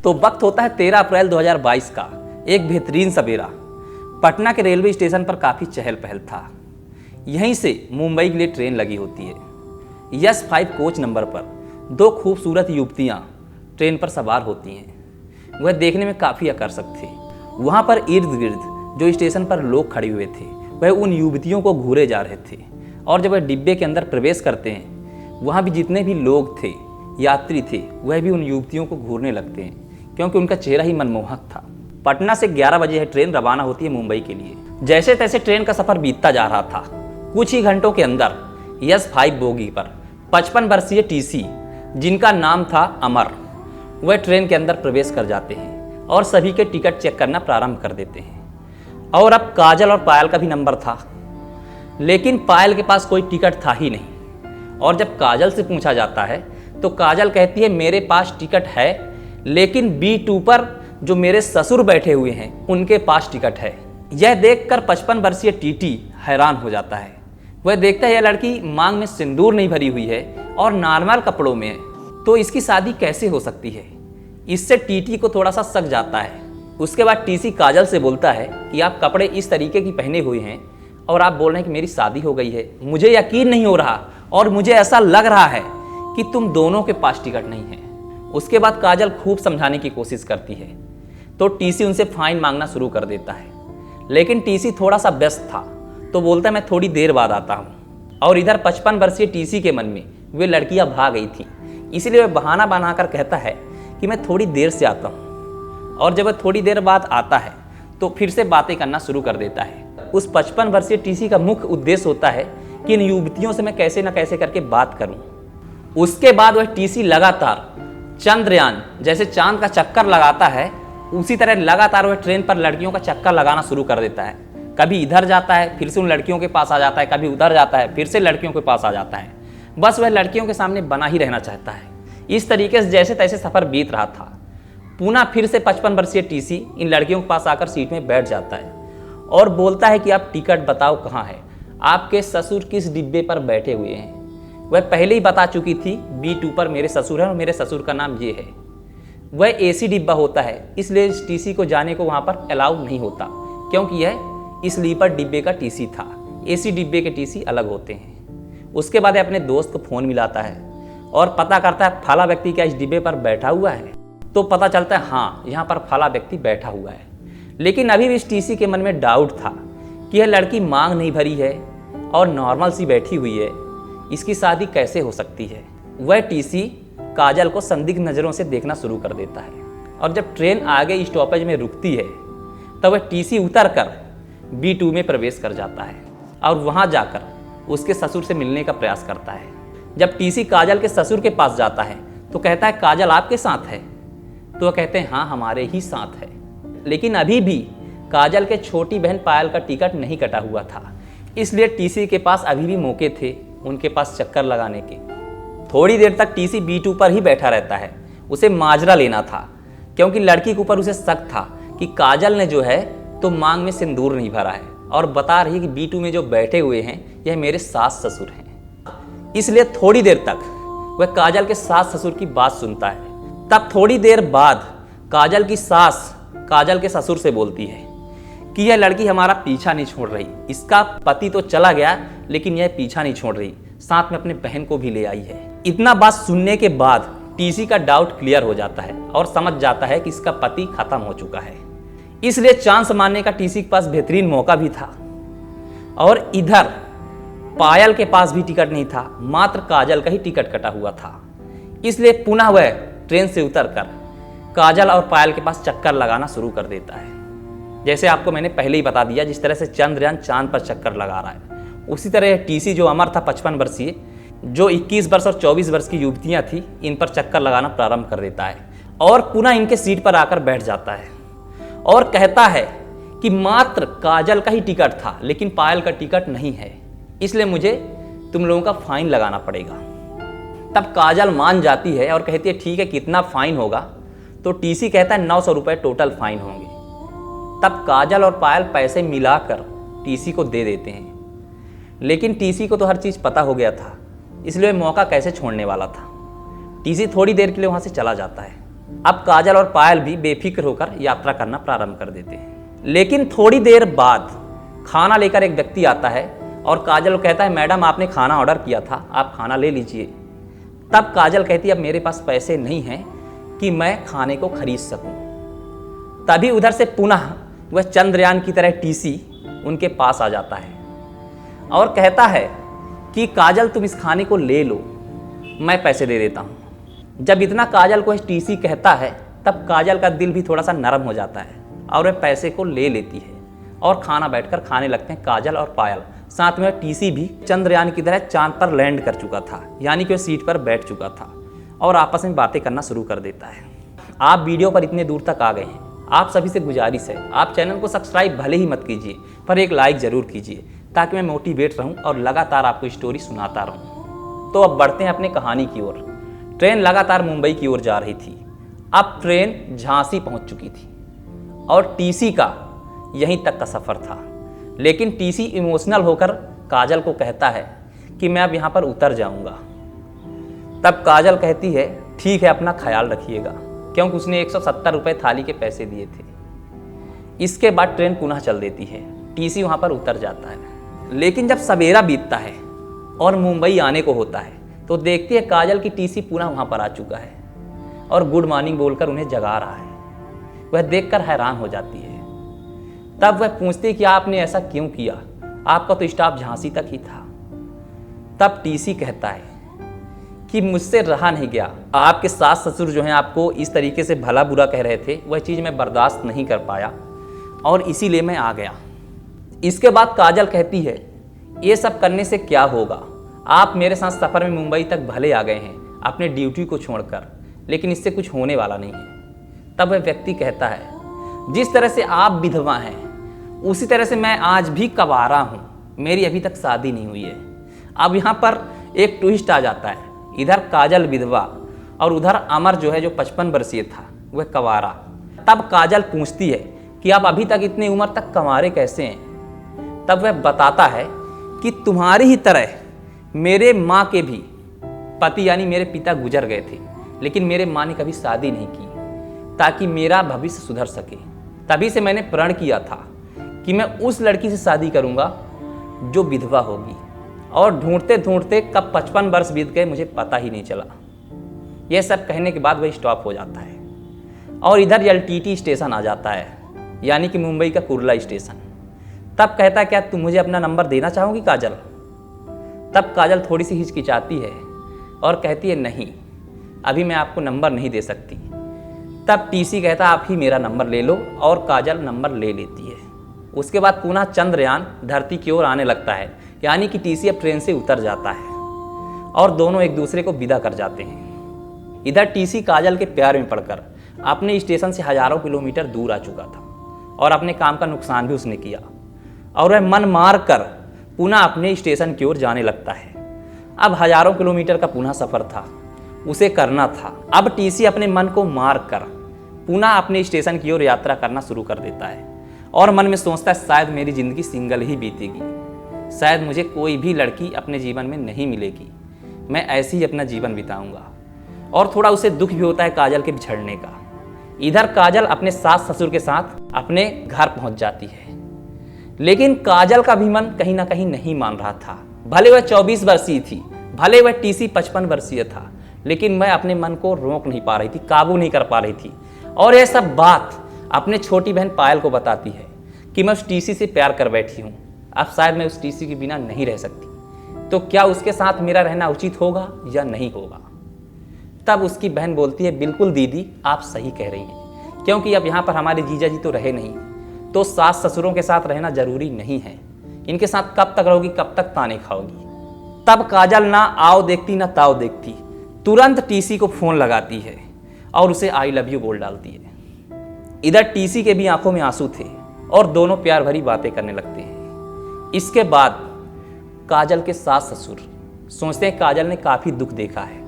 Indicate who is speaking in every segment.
Speaker 1: तो वक्त होता है 13 अप्रैल 2022 का। एक बेहतरीन सवेरा। पटना के रेलवे स्टेशन पर काफ़ी चहल पहल था। यहीं से मुंबई के लिए ट्रेन लगी होती है। यस 5 कोच नंबर पर 2 खूबसूरत युवतियाँ ट्रेन पर सवार होती हैं। वह देखने में काफ़ी आकर्षक थी। वहाँ पर इर्द गिर्द जो स्टेशन पर लोग खड़े हुए थे वह उन युवतियों को घूरे जा रहे थे। और जब वह डिब्बे के अंदर प्रवेश करते हैं, वहाँ भी जितने भी लोग थे, यात्री थे, वह भी उन युवतियों को घूरने लगते हैं, क्योंकि उनका चेहरा ही मनमोहक था। पटना से 11 बजे यह ट्रेन रवाना होती है मुंबई के लिए। जैसे तैसे ट्रेन का सफर बीतता जा रहा था। कुछ ही घंटों के अंदर यस 5 बोगी पर 55 वर्षीय टीसी, जिनका नाम था अमर, वह ट्रेन के अंदर प्रवेश कर जाते हैं और सभी के टिकट चेक करना प्रारंभ कर देते हैं। और अब काजल और पायल का भी नंबर था, लेकिन पायल के पास कोई टिकट था ही नहीं। और जब काजल से पूछा जाता है तो काजल कहती है मेरे पास टिकट है, लेकिन B2 पर जो मेरे ससुर बैठे हुए हैं उनके पास टिकट है। यह देखकर 55 वर्षीय टीटी हैरान हो जाता है। वह देखता है यह लड़की मांग में सिंदूर नहीं भरी हुई है और नॉर्मल कपड़ों में है, तो इसकी शादी कैसे हो सकती है। इससे टीटी को थोड़ा सा शक जाता है। उसके बाद टीसी काजल से बोलता है कि आप कपड़े इस तरीके की पहने हुए हैं और आप बोल रहे हैं कि मेरी शादी हो गई है। मुझे यकीन नहीं हो रहा और मुझे ऐसा लग रहा है कि तुम दोनों के पास टिकट नहीं है। उसके बाद काजल खूब समझाने की कोशिश करती है, तो टीसी उनसे फाइन मांगना शुरू कर देता है। लेकिन टीसी थोड़ा सा व्यस्त था, तो बोलता है मैं थोड़ी देर बाद आता हूँ। और इधर 55 वर्षीय टीसी के मन में वे लड़कियाँ भाग गई थी, इसलिए वह बहाना बनाकर कहता है कि मैं थोड़ी देर से आता हूँ। और जब वह थोड़ी देर बाद आता है तो फिर से बातें करना शुरू कर देता है। उस 55 वर्षीय टीसी का मुख्य उद्देश्य होता है कि इन युवतियों से मैं कैसे न कैसे करके बात करूं। उसके बाद वह टीसी लगातार चंद्रयान जैसे चांद का चक्कर लगाता है, उसी तरह लगातार वह ट्रेन पर लड़कियों का चक्कर लगाना शुरू कर देता है। कभी इधर जाता है, फिर से उन लड़कियों के पास आ जाता है, कभी उधर जाता है, फिर से लड़कियों के पास आ जाता है। बस वह लड़कियों के सामने बना ही रहना चाहता है। इस तरीके से जैसे तैसे सफर बीत रहा था। पुनः फिर से 55 वर्षीय टीसी इन लड़कियों के पास आकर सीट में बैठ जाता है और बोलता है कि आप टिकट बताओ कहाँ है, आपके ससुर किस डिब्बे पर बैठे हुए हैं। वह पहले ही बता चुकी थी B2 पर मेरे ससुर हैं और मेरे ससुर का नाम ये है। वह AC डिब्बा होता है, इसलिए इस टीसी को जाने को वहाँ पर अलाउ नहीं होता, क्योंकि यह स्लीपर डिब्बे का टीसी था। AC डिब्बे के टीसी अलग होते हैं। उसके बाद अपने दोस्त को फ़ोन मिलाता है और पता करता है फला व्यक्ति क्या इस डिब्बे पर बैठा हुआ है। तो पता चलता है हाँ, यहाँ पर फला व्यक्ति बैठा हुआ है। लेकिन अभी भी इस टीसी के मन में डाउट था कि यह लड़की मांग नहीं भरी है और नॉर्मल सी बैठी हुई है, इसकी शादी कैसे हो सकती है। वह टीसी काजल को संदिग्ध नज़रों से देखना शुरू कर देता है। और जब ट्रेन आगे स्टॉपेज में रुकती है तब वह टीसी उतर कर B2 में प्रवेश कर जाता है और वहाँ जाकर उसके ससुर से मिलने का प्रयास करता है। जब टीसी काजल के ससुर के पास जाता है तो कहता है काजल आपके साथ है, तो वह कहते हैं हाँ हमारे ही साथ है। लेकिन अभी भी काजल के छोटी बहन पायल का टिकट नहीं कटा हुआ था, इसलिए टीसी के पास अभी भी मौके थे उनके पास चक्कर लगाने के। थोड़ी देर तक टीसी B2 पर ही बैठा रहता है। उसे माजरा लेना था, क्योंकि लड़की के ऊपर उसे शक था कि काजल ने जो है तो मांग में सिंदूर नहीं भरा है और बता रही है कि B2 में जो बैठे हुए हैं यह मेरे सास ससुर हैं। इसलिए थोड़ी देर तक वह काजल के सास ससुर की बात सुनता है। तब थोड़ी देर बाद काजल की सास काजल के ससुर से बोलती है कि यह लड़की हमारा पीछा नहीं छोड़ रही। इसका पति तो चला गया, लेकिन यह पीछा नहीं छोड़ रही, साथ में अपने बहन को भी ले आई है। इतना बात सुनने के बाद टीसी का डाउट क्लियर हो जाता है और समझ जाता है कि इसका पति खत्म हो चुका है। इसलिए चांस मारने का टीसी के पास बेहतरीन मौका भी था। और इधर पायल के पास भी टिकट नहीं था, मात्र काजल का ही टिकट कटा हुआ था। इसलिए पुनः वह ट्रेन से उतरकर काजल और पायल के पास चक्कर लगाना शुरू कर देता है। जैसे आपको मैंने पहले ही बता दिया, जिस तरह से चंद्रयान चांद पर चक्कर लगा रहा है, उसी तरह टीसी जो अमर था 55 वर्षीय, जो 21 वर्ष और 24 वर्ष की युवतियां थी, इन पर चक्कर लगाना प्रारंभ कर देता है और पुनः इनके सीट पर आकर बैठ जाता है और कहता है कि मात्र काजल का ही टिकट था, लेकिन पायल का टिकट नहीं है, इसलिए मुझे तुम लोगों का फाइन लगाना पड़ेगा। तब काजल मान जाती है और कहती है ठीक है, कितना फाइन होगा। तो टीसी कहता है 900 रुपये टोटल फाइन होंगे। तब काजल और पायल पैसे मिलाकर टीसी को दे देते हैं, लेकिन टीसी को तो हर चीज़ पता हो गया था, इसलिए मौका कैसे छोड़ने वाला था। टीसी थोड़ी देर के लिए वहाँ से चला जाता है अब काजल और पायल भी बेफिक्र होकर यात्रा करना प्रारंभ कर देते हैं। लेकिन थोड़ी देर बाद खाना लेकर एक व्यक्ति आता है और काजल को कहता है, मैडम आपने खाना ऑर्डर किया था, आप खाना ले लीजिए। तब काजल कहती है, अब मेरे पास पैसे नहीं हैं कि मैं खाने को खरीद सकूं। तभी उधर से पुनः वह चंद्रयान की तरह टीसी उनके पास आ जाता है और कहता है कि काजल तुम इस खाने को ले लो, मैं पैसे दे देता हूँ। जब इतना काजल को टीसी कहता है तब काजल का दिल भी थोड़ा सा नरम हो जाता है और वह पैसे को ले लेती है और खाना बैठकर खाने लगते हैं काजल और पायल। साथ में टीसी भी चंद्रयान की तरह चांद पर लैंड कर चुका था, यानी कि वह सीट पर बैठ चुका था और आपस में बातें करना शुरू कर देता है। आप वीडियो पर इतने दूर तक आ गए हैं, आप सभी से गुजारिश है आप चैनल को सब्सक्राइब भले ही मत कीजिए पर एक लाइक ज़रूर कीजिए ताकि मैं मोटिवेट रहूं और लगातार आपको स्टोरी सुनाता रहूं। तो अब बढ़ते हैं अपने कहानी की ओर। ट्रेन लगातार मुंबई की ओर जा रही थी। अब ट्रेन झांसी पहुंच चुकी थी और टीसी का यहीं तक का सफ़र था। लेकिन टीसी इमोशनल होकर काजल को कहता है कि मैं अब यहाँ पर उतर जाऊँगा। तब काजल कहती है, ठीक है, अपना ख्याल रखिएगा, क्योंकि उसने 170 रुपये थाली के पैसे दिए थे। इसके बाद ट्रेन पुनः चल देती है, टीसी वहाँ पर उतर जाता है। लेकिन जब सवेरा बीतता है और मुंबई आने को होता है तो देखती है काजल की टीसी पुनः वहाँ पर आ चुका है और गुड मॉर्निंग बोलकर उन्हें जगा रहा है। वह देखकर हैरान हो जाती है। तब वह पूछती है कि आपने ऐसा क्यों किया, आपका तो स्टॉप झांसी तक ही था। तब टीसी कहता है कि मुझसे रहा नहीं गया, आपके सास ससुर जो हैं आपको इस तरीके से भला बुरा कह रहे थे, वह चीज़ मैं बर्दाश्त नहीं कर पाया और इसीलिए मैं आ गया। इसके बाद काजल कहती है, ये सब करने से क्या होगा, आप मेरे साथ सफ़र में मुंबई तक भले आ गए हैं अपने ड्यूटी को छोड़कर, लेकिन इससे कुछ होने वाला नहीं है। तब वह व्यक्ति कहता है, जिस तरह से आप विधवा हैं उसी तरह से मैं आज भी कवारा हूँ, मेरी अभी तक शादी नहीं हुई है। अब यहाँ पर एक ट्विस्ट आ जाता है, इधर काजल विधवा और उधर अमर जो है जो 55 वर्षीय था वह कवारा। तब काजल पूछती है कि आप अभी तक इतनी उम्र तक कंवारे कैसे हैं। तब वह बताता है कि तुम्हारी ही तरह मेरे माँ के भी पति यानी मेरे पिता गुजर गए थे, लेकिन मेरे माँ ने कभी शादी नहीं की ताकि मेरा भविष्य सुधर सके। तभी से मैंने प्रण किया था कि मैं उस लड़की से शादी करूँगा जो विधवा होगी। और ढूंढते ढूंढते कब 55 वर्ष बीत गए मुझे पता ही नहीं चला। यह सब कहने के बाद वह स्टॉप हो जाता है और इधर एलटीटी स्टेशन आ जाता है, यानी कि मुंबई का कुर्ला स्टेशन। तब कहता है, क्या तुम मुझे अपना नंबर देना चाहोगी काजल। तब काजल थोड़ी सी हिचकिचाती है और कहती है, नहीं, अभी मैं आपको नंबर नहीं दे सकती। तब टीसी कहता, आप ही मेरा नंबर ले लो, और काजल नंबर ले लेती है। उसके बाद पुनः चंद्रयान धरती की ओर आने लगता है, यानी कि टीसी अब ट्रेन से उतर जाता है और दोनों एक दूसरे को विदा कर जाते हैं। इधर टीसी काजल के प्यार में पड़कर अपने स्टेशन से हजारों किलोमीटर दूर आ चुका था और अपने काम का नुकसान भी उसने किया और वह मन मार कर पुनः अपने स्टेशन की ओर जाने लगता है। अब हजारों किलोमीटर का पुनः सफ़र था, उसे करना था। अब टीसी अपने मन को मार कर पुनः अपने स्टेशन की ओर यात्रा करना शुरू कर देता है और मन में सोचता है, शायद मेरी ज़िंदगी सिंगल ही बीतेगी, शायद मुझे कोई भी लड़की अपने जीवन में नहीं मिलेगी, मैं ऐसे ही अपना जीवन बिताऊंगा। और थोड़ा उसे दुख भी होता है काजल के बिछड़ने का। इधर काजल अपने सास ससुर के साथ अपने घर पहुंच जाती है, लेकिन काजल का भी मन कहीं ना कहीं नहीं मान रहा था। भले वह 24 वर्षीय थी, भले वह टीसी 55 वर्षीय था, लेकिन वह अपने मन को रोक नहीं पा रही थी, काबू नहीं कर पा रही थी। और यह सब बात अपने छोटी बहन पायल को बताती है कि मैं उस टीसी से प्यार कर बैठी हूँ, अब शायद मैं उस टीसी के बिना नहीं रह सकती, तो क्या उसके साथ मेरा रहना उचित होगा या नहीं होगा। तब उसकी बहन बोलती है, बिल्कुल दीदी, आप सही कह रही हैं, क्योंकि अब यहाँ पर हमारे जीजा जी तो रहे नहीं, तो सास ससुरों के साथ रहना जरूरी नहीं है, इनके साथ कब तक रहोगी, कब तक ताने खाओगी। तब काजल ना आओ देखती ना ताव देखती, तुरंत टीसी को फ़ोन लगाती है और उसे आई लव यू बोल डालती है। इधर टीसी के भी आंखों में आंसू थे और दोनों प्यार भरी बातें करने लगते हैं। इसके बाद काजल के सास ससुर सोचते हैं काजल ने काफ़ी दुख देखा है,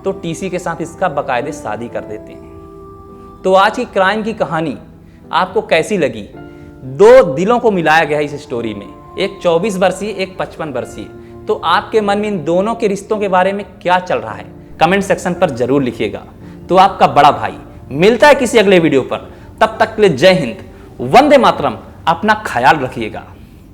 Speaker 1: तो टीसी के साथ इसका बाकायदे शादी कर देते हैं। तो आज की क्राइम की कहानी आपको कैसी लगी? दो दिलों को मिलाया गया है इस स्टोरी में, एक 24 वर्षीय, एक 55 वर्षीय। तो आपके मन में इन दोनों के रिश्तों के बारे में क्या चल रहा है, कमेंट सेक्शन पर जरूर लिखिएगा। तो आपका बड़ा भाई मिलता है किसी अगले वीडियो पर, तब तक के लिए जय हिंद, वंदे मातरम, अपना ख्याल रखिएगा।